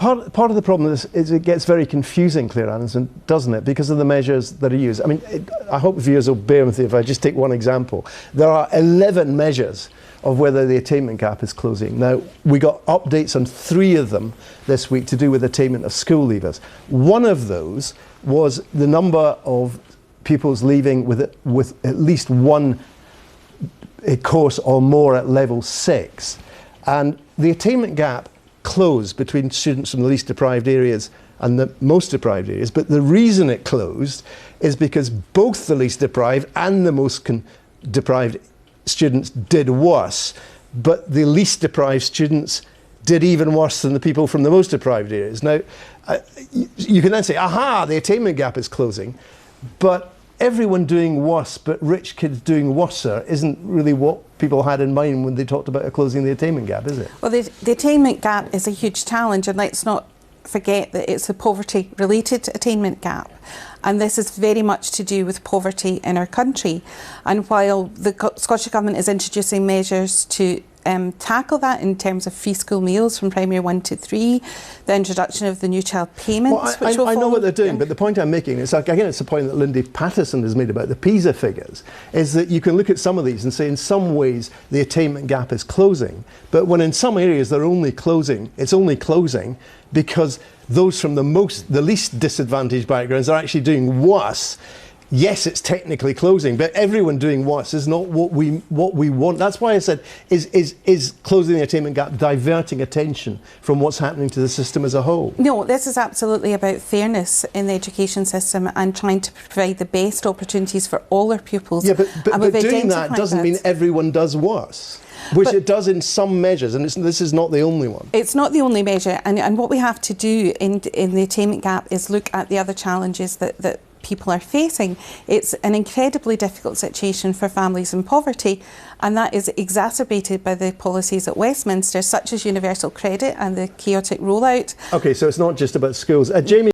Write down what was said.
Part of the problem is it gets very confusing, Claire Anderson, doesn't it, because of the measures that are used. I mean, I hope viewers will bear with me if I just take one example. There are 11 measures of whether the attainment gap is closing. Now, we got updates on 3 of them this week to do with attainment of school leavers. One of those was the number of pupils leaving with at least one course or more at level 6. And the attainment gap closed between students from the least deprived areas and the most deprived areas, but the reason it closed is because both the least deprived and the most deprived students did worse, but the least deprived students did even worse than the people from the most deprived areas. Now, you can then say, aha, the attainment gap is closing, but everyone doing worse but rich kids doing worser isn't really what people had in mind when they talked about closing the attainment gap, is it? Well, the attainment gap is a huge challenge, and let's not forget that it's a poverty-related attainment gap. And this is very much to do with poverty in our country. And while the Scottish Government is introducing measures to tackle that in terms of free school meals from primary 1 to 3, the introduction of the new child payments. Well, I know what they're doing, but the point I'm making is, again, it's the point that Lindy Pattison has made about the PISA figures, is that you can look at some of these and say in some ways the attainment gap is closing, but when in some areas they're only closing, it's only closing because those from the least disadvantaged backgrounds are actually doing worse. Yes, it's technically closing, but everyone doing worse is not what we want. That's why I said, is closing the attainment gap diverting attention from what's happening to the system as a whole? No, this is absolutely about fairness in the education system and trying to provide the best opportunities for all our pupils. Yeah, but doing that doesn't mean everyone does worse. Which it does in some measures, and this is not the only one. It's not the only measure, and what we have to do in the attainment gap is look at the other challenges that people are facing. It's an incredibly difficult situation for families in poverty, and that is exacerbated by the policies at Westminster, such as universal credit and the chaotic rollout. Okay, so it's not just about schools. Jamie